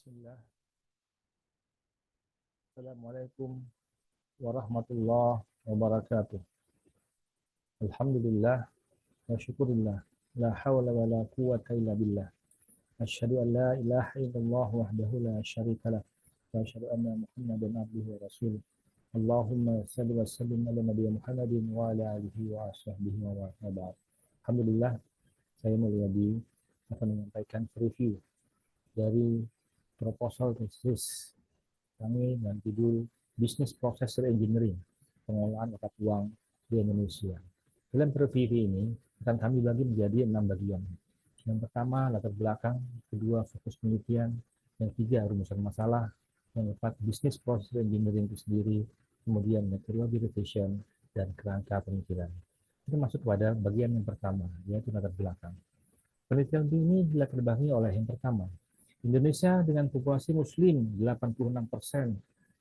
Bismillah. Assalamualaikum warahmatullahi wabarakatuh. Alhamdulillah wa syukurillah. La hawla wa la quwata illa billah. Asyhadu an la ilaha illallah wahdahu la syarika lah. Wa asyhadu anna Muhammadan abduhu wa rasuluh. Allahumma salli wa sallim ala nabiyyi Muhammadin wa ala alihi wa sahbihi wa ba'd. Alhamdulillah, saya Mulyadi akan menyampaikan review dari proposal tesis kami dengan judul Business Process Reengineering, Pengelolaan Mata Uang di Indonesia. Dalam review ini akan kami bagi menjadi 6 bagian. Yang pertama, latar belakang, kedua, fokus penelitian, yang ketiga, rumusan masalah, yang keempat, Business Process Reengineering itu sendiri, kemudian metodologi revision, dan kerangka pemikiran. Kita masuk pada bagian yang pertama, yaitu latar belakang. Penelitian ini dilatar belakangi oleh yang pertama, Indonesia dengan populasi muslim 86,9%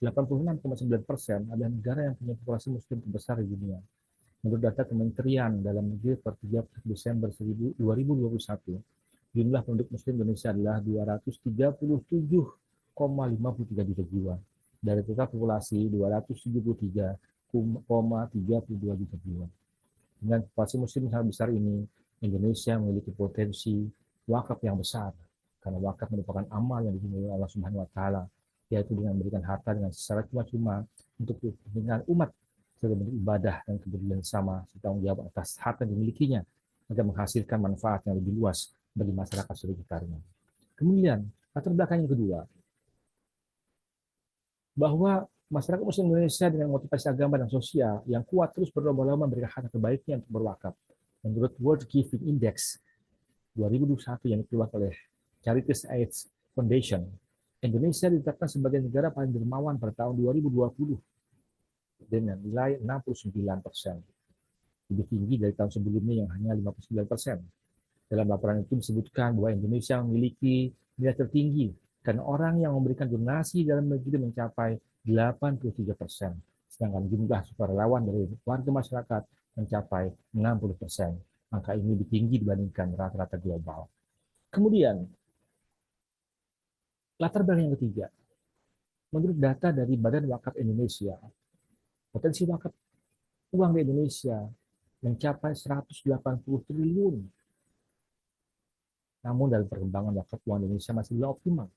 adalah negara yang punya populasi muslim terbesar di dunia. Menurut data Kementerian Dalam Negeri per 30 Desember 2021, jumlah penduduk muslim Indonesia adalah 237,53 juta jiwa. Dari total populasi 273,32 juta jiwa. Dengan populasi muslim sangat besar ini, Indonesia memiliki potensi wakaf yang besar. Karena wakaf merupakan amal yang dimiliki oleh Allah Subhanahu wa taala, yaitu dengan memberikan harta dengan secara cuma-cuma untuk kepentingan umat sebagai bentuk ibadah dan kepedulian sama serta tanggung jawab atas harta yang dimilikinya agar menghasilkan manfaat yang lebih luas bagi masyarakat sekitarnya. Kemudian, latar belakang yang kedua, bahwa masyarakat muslim Indonesia dengan motivasi agama dan sosial yang kuat terus berlomba-lomba memberikan harta terbaiknya untuk berwakaf. Menurut World Giving Index 2021 yang dikeluarkan oleh Charities Aid Foundation, Indonesia ditetapkan sebagai negara paling dermawan pada tahun 2020 dengan nilai 69%, lebih tinggi dari tahun sebelumnya yang hanya 59%. Dalam laporan itu disebutkan bahwa Indonesia memiliki nilai tertinggi karena orang yang memberikan donasi dalam negeri mencapai 83%, sedangkan jumlah sukarelawan dari warga masyarakat mencapai 60%. Angka ini lebih tinggi dibandingkan rata-rata global. Kemudian, latar belakang yang ketiga, menurut data dari Badan Wakaf Indonesia, potensi wakaf uang di Indonesia mencapai 180 triliun. Namun dalam perkembangan wakaf uang Indonesia masih belum optimal.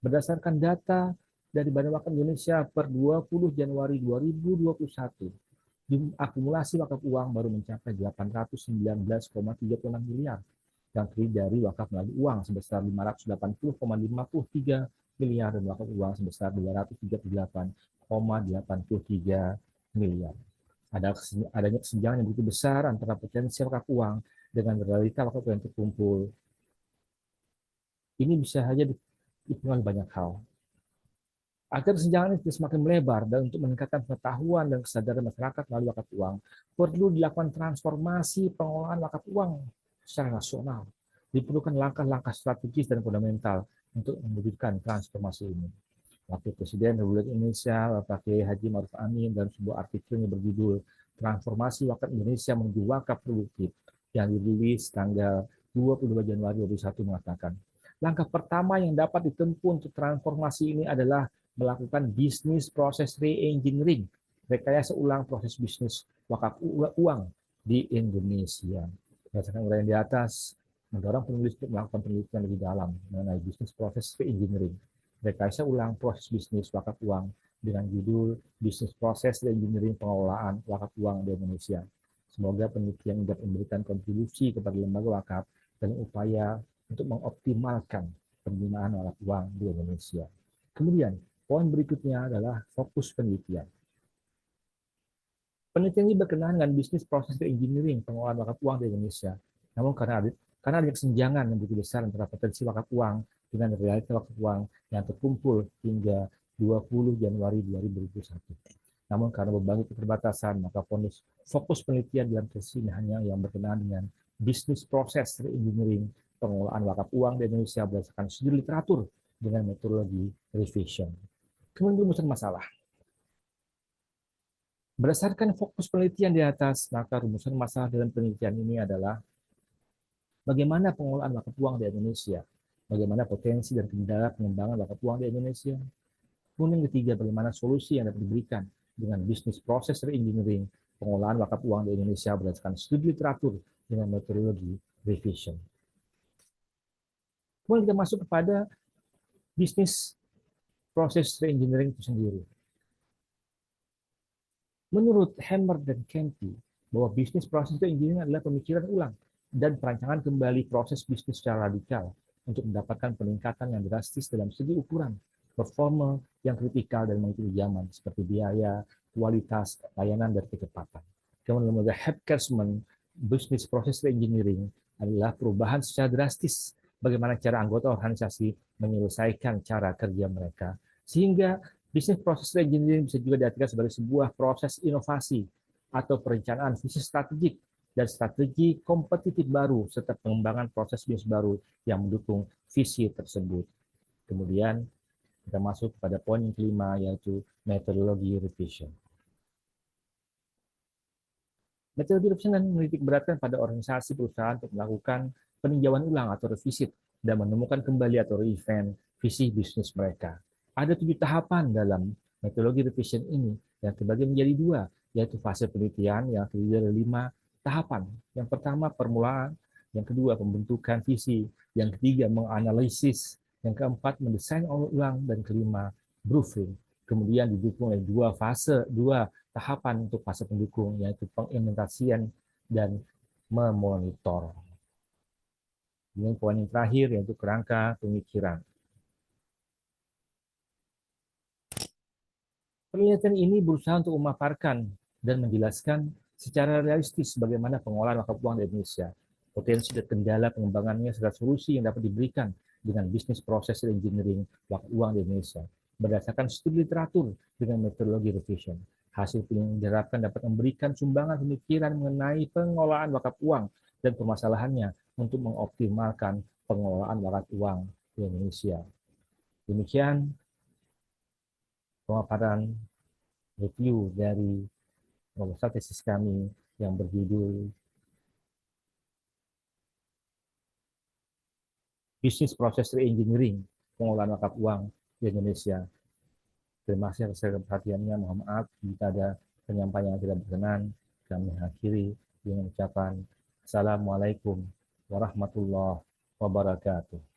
Berdasarkan data dari Badan Wakaf Indonesia per 20 Januari 2021, akumulasi wakaf uang baru mencapai 819,36 miliar, yang terdiri dari wakaf melalui uang sebesar 580,53 miliar dan wakaf uang sebesar 238,83 miliar. Adanya kesenjangan yang begitu besar antara potensi wakaf uang dengan realita wakaf yang terkumpul. Ini bisa saja dipengaruhi banyak hal. Agar kesenjangan ini semakin melebar dan untuk meningkatkan pengetahuan dan kesadaran masyarakat melalui wakaf uang, perlu dilakukan transformasi pengelolaan wakaf uang secara nasional. Diperlukan langkah-langkah strategis dan fundamental untuk mewujudkan transformasi ini. Wakil Presiden Republik Indonesia, Bapak Kiai Haji Ma'ruf Amin, dalam sebuah artikel yang berjudul Transformasi Wakaf Indonesia menuju Wakaf Produktif yang dirilis tanggal 22 Januari 2021 mengatakan, langkah pertama yang dapat ditempuh untuk transformasi ini adalah melakukan bisnis proses re-engineering, rekayasa ulang proses bisnis wakaf uang di Indonesia. Berdasarkan uraian di atas, mendorong penulis untuk melakukan penelitian lebih dalam mengenai bisnis proses re-engineering, rekayasa ulang proses bisnis wakaf uang dengan judul Bisnis Proses Re-engineering Pengelolaan Wakaf Uang di Indonesia. Semoga penelitian dapat memberikan kontribusi kepada lembaga wakaf dan upaya untuk mengoptimalkan penggunaan wakaf uang di Indonesia. Kemudian, poin berikutnya adalah fokus penelitian. Penelitian ini berkenaan dengan bisnis proses engineering pengelolaan wakaf uang di Indonesia. Namun karena ada kesenjangan yang begitu besar antara potensi wakaf uang dengan realita wakaf uang yang terkumpul hingga 20 Januari 2021. Namun karena berbagai keterbatasan, maka fokus penelitian dalam tesis ini hanya yang berkenaan dengan bisnis proses engineering pengelolaan wakaf uang di Indonesia berdasarkan studi literatur dengan metodologi revision. Kemudian rumusan masalah. Berdasarkan fokus penelitian di atas, maka rumusan masalah dalam penelitian ini adalah bagaimana pengelolaan wakaf uang di Indonesia bagaimana potensi dan kendala pengembangan bakat uang di Indonesia. Kemudian ketiga, bagaimana solusi yang dapat diberikan dengan bisnis proses reengineering pengolahan bakat uang di Indonesia berdasarkan studi literatur dengan metodologi revision. Kemudian kita masuk kepada bisnis proses reengineering itu sendiri. Menurut Hammer dan Kempy, bahwa bisnis proses reengineering adalah pemikiran ulang dan perancangan kembali proses bisnis secara radikal untuk mendapatkan peningkatan yang drastis dalam segi ukuran, performa yang kritikal dan mengikuti zaman seperti biaya, kualitas, layanan, dan kecepatan. Kemudian lembaga Hepkersman, bisnis proses reengineering adalah perubahan secara drastis bagaimana cara anggota organisasi menyelesaikan cara kerja mereka sehingga bisnis proses reengineering bisa juga diartikan sebagai sebuah proses inovasi atau perencanaan visi strategik dan strategi kompetitif baru serta pengembangan proses bisnis baru yang mendukung visi tersebut. Kemudian kita masuk pada poin yang kelima yaitu metodologi revision. Metodologi revision menitik beratkan pada organisasi perusahaan untuk melakukan peninjauan ulang atau revisit dan menemukan kembali atau revamp visi bisnis mereka. Ada 7 tahapan dalam metodologi revision ini yang terbagi menjadi 2, yaitu fase penelitian yang terdiri dari 5 tahapan. Yang pertama permulaan, yang kedua pembentukan visi, yang ketiga menganalisis, yang keempat mendesain ulang, dan kelima proofing. Kemudian didukung oleh 2 tahapan untuk fase pendukung, yaitu pengimplementasian dan memonitor. Ini poin yang terakhir yaitu kerangka pemikiran. Penelitian ini berusaha untuk memaparkan dan menjelaskan secara realistis bagaimana pengolahan bakat uang di Indonesia, potensi dan kendala pengembangannya, serta solusi yang dapat diberikan dengan bisnis proses engineering bakat uang di Indonesia berdasarkan studi literatur dengan metodologi revision. Hasil yang diharapkan dapat memberikan sumbangan pemikiran mengenai pengolahan bakat uang dan permasalahannya untuk mengoptimalkan pengelolaan bakat uang di Indonesia. Demikian pemaparan review dari proposal tesis kami yang berjudul Bisnis Proses Reengineering Pengolahan Bakat Uang di Indonesia. Terima kasih atas perhatiannya. Mohon maaf jika ada penyampaian yang tidak berkenan. Kami akhiri dengan ucapan Assalamualaikum warahmatullahi wabarakatuh.